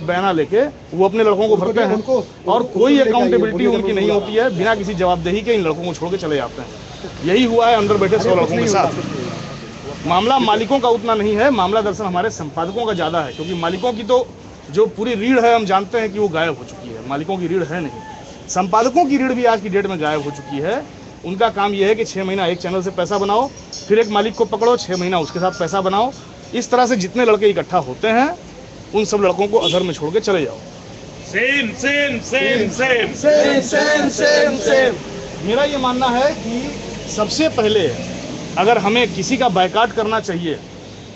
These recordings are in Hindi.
बयाना लेके वो अपने लड़कों को भरते हैं और कोई अकाउंटेबिलिटी उनकी नहीं होती है। बिना किसी जवाबदेही के इन लड़कों को छोड़ के चले जाते हैं। यही हुआ है अंदर बैठे 100 लड़कों के साथ। मामला मालिकों का उतना नहीं है, मामला दरअसल हमारे संपादकों का ज़्यादा है, क्योंकि मालिकों की तो जो पूरी रीढ़ है हम जानते हैं कि वो गायब हो चुकी है। मालिकों की रीढ़ है नहीं, संपादकों की रीढ़ भी आज की डेट में गायब हो चुकी है। उनका काम यह है कि 6 महीना एक चैनल से पैसा बनाओ, फिर एक मालिक को पकड़ो, 6 महीना उसके साथ पैसा बनाओ। इस तरह से जितने लड़के इकट्ठा होते हैं उन सब लड़कों को अधर में छोड़ के चले जाओ। Same shame shame shame shame shame shame same. मेरा ये मानना है कि सबसे पहले अगर हमें किसी का बायकाट करना चाहिए,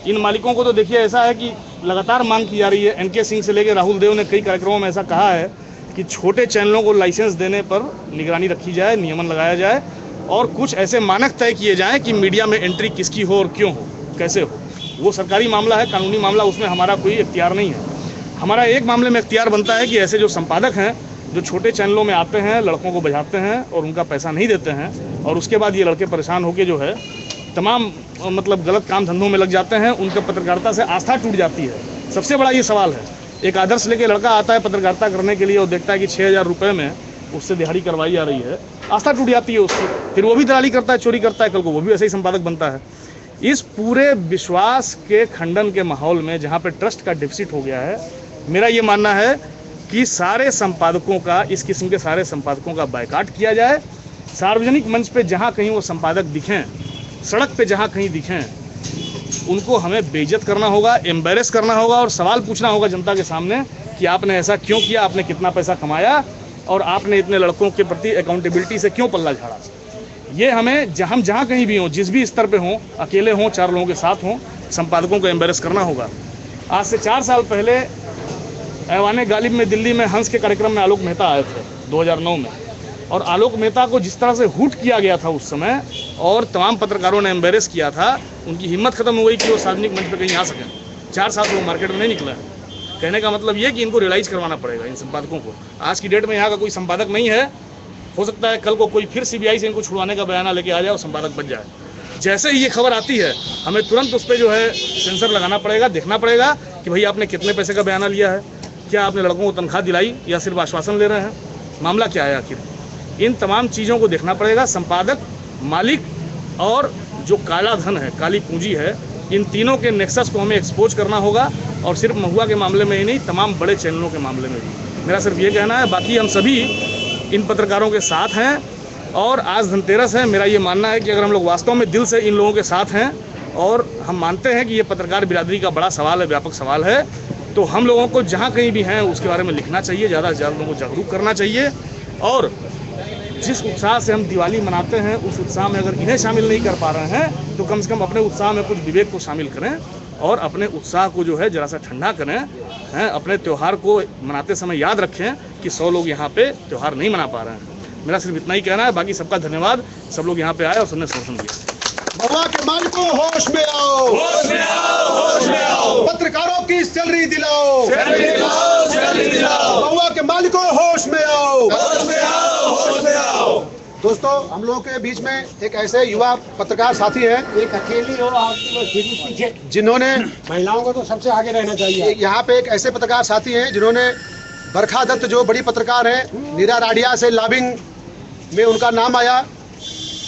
इन मालिकों को तो देखिए ऐसा है कि लगातार मांग की जा रही है। एनके सिंह से लेकर राहुल देव ने कई कार्यक्रमों में ऐसा कहा है कि छोटे चैनलों को लाइसेंस देने पर निगरानी रखी जाए, नियमन लगाया जाए और कुछ ऐसे मानक तय किए जाएं कि मीडिया में एंट्री किसकी हो और क्यों हो, कैसे हो। वो सरकारी मामला है, कानूनी मामला, उसमें हमारा कोई इख्तियार नहीं है। हमारा एक मामले में इख्तियार बनता है कि ऐसे जो संपादक हैं जो छोटे चैनलों में आते हैं, लड़कों को बजाते हैं और उनका पैसा नहीं देते हैं और उसके बाद ये लड़के परेशान होकर जो है तमाम मतलब गलत काम धंधों में लग जाते हैं, उनका पत्रकारिता से आस्था टूट जाती है। सबसे बड़ा ये सवाल है। एक आदर्श लेके लड़का आता है पत्रकारिता करने के लिए और देखता है कि 6,000 रुपये में उससे दिहाड़ी करवाई जा रही है, आस्था टूट जाती है उसकी। फिर वो भी दलाली करता है, चोरी करता है, कल को वो भी ऐसे ही संपादक बनता है। इस पूरे विश्वास के खंडन के माहौल में जहाँ पे ट्रस्ट का डिफिसिट हो गया है, मेरा ये मानना है कि सारे संपादकों का, इस किस्म के सारे संपादकों का बायकाट किया जाए। सार्वजनिक मंच पे जहाँ कहीं वो संपादक दिखें, सड़क पे जहाँ कहीं दिखें, उनको हमें बेइज्जत करना होगा, एम्बेरस करना होगा और सवाल पूछना होगा जनता के सामने कि आपने ऐसा क्यों किया, आपने कितना पैसा कमाया और आपने इतने लड़कों के प्रति अकाउंटेबिलिटी से क्यों पल्ला झाड़ा। ये हमें जहाँ कहीं भी हों, जिस भी स्तर पे हों, अकेले हों, 4 लोगों के साथ हों, संपादकों को एम्बेरस करना होगा। आज से 4 साल पहले ऐवान गालिब में दिल्ली में हंस के कार्यक्रम में आलोक मेहता आए थे 2009 में, और आलोक मेहता को जिस तरह से हूट किया गया था उस समय और तमाम पत्रकारों ने एम्बेरस किया था, उनकी हिम्मत खत्म हो गई कि वो सार्वजनिक मंच पर कहीं आ सकें। 4 साल से वो मार्केट में नहीं निकला है। कहने का मतलब ये कि इनको रियलाइज़ करवाना पड़ेगा इन संपादकों को। आज की डेट में यहाँ का कोई संपादक नहीं है, हो सकता है कल को कोई फिर सीबीआई से इनको छुड़वाने का बयाना लेके आ जाए और संपादक बन जाए। जैसे ही ये खबर आती है हमें तुरंत उस पर जो है सेंसर लगाना पड़ेगा, देखना पड़ेगा कि भाई आपने कितने पैसे का बयाना लिया है, क्या आपने लड़कों को तनख्वाह दिलाई या सिर्फ आश्वासन ले रहे हैं, मामला क्या है आखिर। इन तमाम चीज़ों को देखना पड़ेगा। संपादक, मालिक और जो काला धन है, काली पूंजी है, इन तीनों के नेक्सस को हमें एक्सपोज करना होगा और सिर्फ महुआ के मामले में ही नहीं, तमाम बड़े चैनलों के मामले में भी। मेरा सिर्फ ये कहना है। बाकी हम सभी इन पत्रकारों के साथ हैं और आज धनतेरस है। मेरा ये मानना है कि अगर हम लोग वास्तव में दिल से इन लोगों के साथ हैं और हम मानते हैं कि ये पत्रकार बिरादरी का बड़ा सवाल है, व्यापक सवाल है, तो हम लोगों को जहाँ कहीं भी हैं उसके बारे में लिखना चाहिए, ज़्यादा से ज़्यादा लोगों को जागरूक करना चाहिए। और जिस उत्साह से हम दिवाली मनाते हैं उस उत्साह में अगर इन्हें शामिल नहीं कर पा रहे हैं तो कम से कम अपने उत्साह में कुछ विवेक को शामिल करें और अपने उत्साह को जो है जरा सा ठंडा करें। हैं, अपने त्यौहार को मनाते समय याद रखें कि 100 लोग यहाँ पे त्यौहार नहीं मना पा रहे हैं। मेरा सिर्फ इतना ही कहना है। बाकी सबका धन्यवाद, सब लोग यहाँ पे आए और सबने समर्थन दिया। महुआ के मालिकों होश में आओ, होश में आओ, होश में आओ। पत्रकारों की सैलरी दिलाओ, सैलरी दिलाओ, सैलरी दिलाओ। महुआ के मालिकों होश में आओ, होश में आओ, होश में आओ। दोस्तों, हम लोगों के बीच में एक ऐसे युवा पत्रकार साथी हैं, एक अकेली हो आपकी पीछे, जिन्होंने महिलाओं को तो सबसे आगे रहना चाहिए। यहाँ पे एक ऐसे पत्रकार साथी हैं जिन्होंने बरखा दत्त जो बड़ी पत्रकार है, नीरा राडिया से लॉबिंग में उनका नाम आया।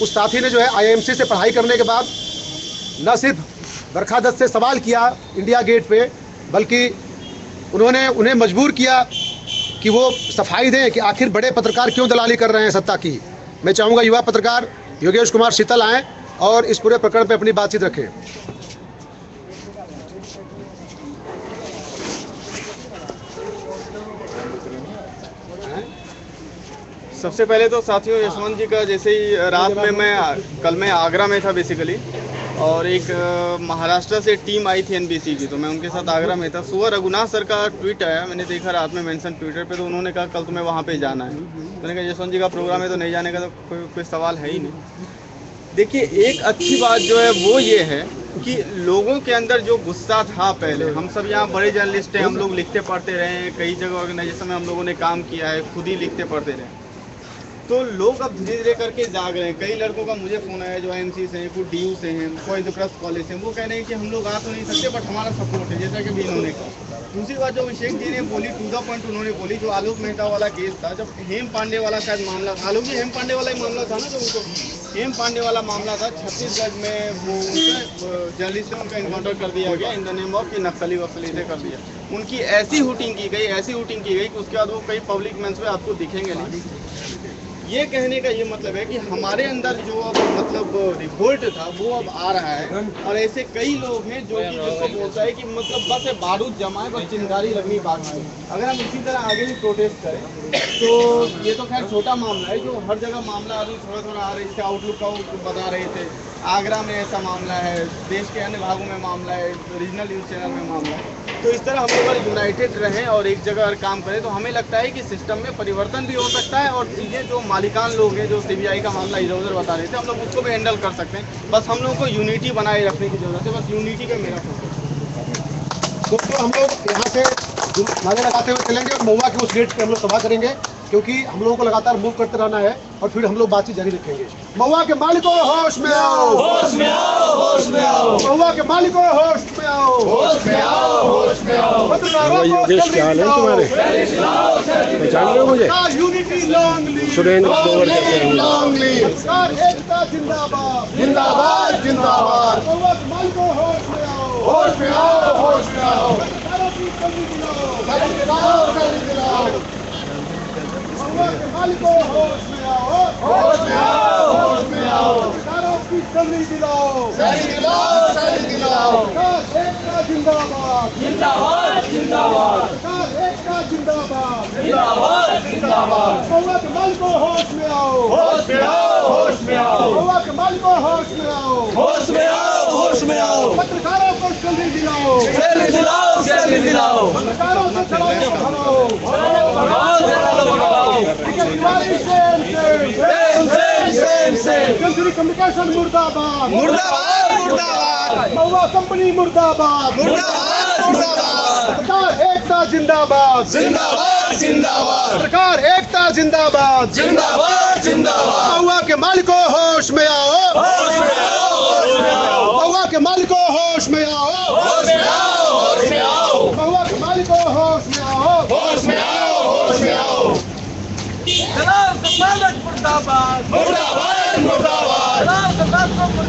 उस साथी ने जो है IIMC से पढ़ाई करने के बाद न सिर्फ बरखा दत्त से सवाल किया इंडिया गेट पे, बल्कि उन्होंने उन्हें मजबूर किया कि वो सफाई दें कि आखिर बड़े पत्रकार क्यों दलाली कर रहे हैं सत्ता की। मैं चाहूँगा युवा पत्रकार योगेश कुमार शीतल आएँ और इस पूरे प्रकरण पे अपनी बातचीत रखें। सबसे पहले तो साथियों, यशवंत जी का जैसे ही रात में कल मैं आगरा में था बेसिकली, और एक महाराष्ट्र से टीम आई थी NBC की, तो मैं उनके साथ आगरा में था। सुबह रघुनाथ सर का ट्वीट आया, मैंने देखा रात में मेंशन ट्विटर पे, तो उन्होंने कहा कल तुम्हें वहाँ पे जाना है। मैंने कहा यशवंत जी का प्रोग्राम है तो नहीं जाने का तो कोई सवाल है ही नहीं। देखिए, एक अच्छी बात जो है वो ये है कि लोगों के अंदर जो गुस्सा था पहले, हम सब यहाँ बड़े जर्नलिस्ट हैं, हम लोग लिखते पढ़ते रहे हैं, कई जगह ऑर्गेनाइजेशन में हम लोगों ने काम किया है, खुद ही लिखते पढ़ते रहे, तो लोग अब धीरे धीरे करके जाग रहे हैं। कई लड़कों का मुझे फ़ोन आया जो IMC से हैं, कोई DU से हैं, कोई प्रेस कॉलेज से हैं, वो कह रहे हैं कि हम लोग आ तो नहीं सकते बट हमारा सपोर्ट है, जैसा कि भी इन्होंने कहा। दूसरी बात जो अभिषेक जी ने बोली, टू द पॉइंट उन्होंने बोली, जो आलोक मेहता वाला केस था, जब हेम पांडे वाला शायद मामला था, आलोक जी हेम पांडे वाला ही मामला था ना, जो उनको हेम पांडे वाला मामला था, छत्तीसगढ़ में वो जर्नलिस्टों का इनकाउंटर कर दिया गया इन द नेम ऑफ कि नक्सली वक्सली से कर दिया। उनकी ऐसी हुटिंग की गई कि उसके बाद वो कई पब्लिक मेंस में आपको दिखेंगे नहीं। ये कहने का ये मतलब है कि हमारे अंदर जो अब मतलब रिवोल्ट था वो अब आ रहा है, और ऐसे कई लोग हैं जो कि जिसको बोलता है कि मतलब बस ये बारूद जमा है, बस चिंगारी लगनी बाकी है। अगर हम इसी तरह आगे भी प्रोटेस्ट करें तो ये तो खैर छोटा मामला है, जो हर जगह मामला अभी थोड़ा थोड़ा आ रहा है। इसके आउटलुक का वो बता रहे थे, आगरा में ऐसा मामला है, देश के अन्य भागों में मामला है, रीजनल न्यूज़ चैनल में मामला है। तो इस तरह हम लोग अगर यूनाइटेड रहें और एक जगह अगर काम करें तो हमें लगता है कि सिस्टम में परिवर्तन भी हो सकता है, और चीज़ें जो मालिकान लोग हैं, जो सीबीआई का मामला इधर उधर बता रहे थे, हम लोग उसको भी हैंडल कर सकते हैं। बस हम लोगों को यूनिटी बनाए रखने की जरूरत है, बस यूनिटी का मेरा फोकस। दोस्तों, हम लोग यहाँ से नारे लगाते हुए चलेंगे और महुआ के उस गेट पे हम लोग सभा करेंगे, क्योंकि हम लोगों को लगातार मूव करते रहना है और फिर हम लोग बातचीत जारी रखेंगे। महुआ के मालिकों होश में आओ, होश में आओ, होश में आओ, महुआ के मालिकों होश में आओ, होश में आओ, होश में आओ। पत्रकारों को जल्दी दिलाओ, पहचान गए मुझे? Unity long leave, Surendra Grover कहते हैं। लॉन्ग लीव, सरकार एकता जिंदाबाद, जिंदाबाद, जिंदाबाद। महुआ के मालिकों होश में आओ, होश में आओ, होश में आओ। पत्रकारों की जल्दी दिलाओ, जल्दी दिलाओ, जल्दी दिलाओ। महुआ के मालिकों होश में आओ, होश में आओ, होश में आओ। पत्रकारों की जल्दी दिलाओ, जल्दी दिलाओ, जल्दी दिलाओ। सरकार एकता जिंदाबाद, जिंदाबाद, जिंदाबाद, सरकार एकता जिंदाबाद, जिंदाबाद, जिंदाबाद। महुआ के मालिकों होश में आओ, होश में आओ, होश में आओ। महुआ के मालिकों होश में आओ, होश में आओ, होश में आओ। पत्रकारों को जल्दी दिलाओ, जल्दी दिलाओ, जल्दी दिलाओ। पत्रकारों से चलाओ भगाओ, भगाओ, भगाओ, भगाओ। Tiwari shame shame, shame, shame, shame. Century communication मुर्दाबाद, मुर्दाबाद, मुर्दाबाद, महुआ कंपनी मुर्दाबाद, मुर्दाबाद, मुर्दाबाद। सरकार एकता जिंदाबाद, जिंदाबाद, जिंदाबाद, सरकार एकता जिंदाबाद, जिंदाबाद, जिंदाबाद। महुआ के मालिकों होश में आओ, होश में आओ, होश में आओ। महुआ के मालिकों होश में आओ, होश में आओ, होश में आओ। महुआ के मालिकों होश में आओ, होश में आओ, होश में आओ। मुर्दाबाद मुर्दाबाद, मुर्दाबाद।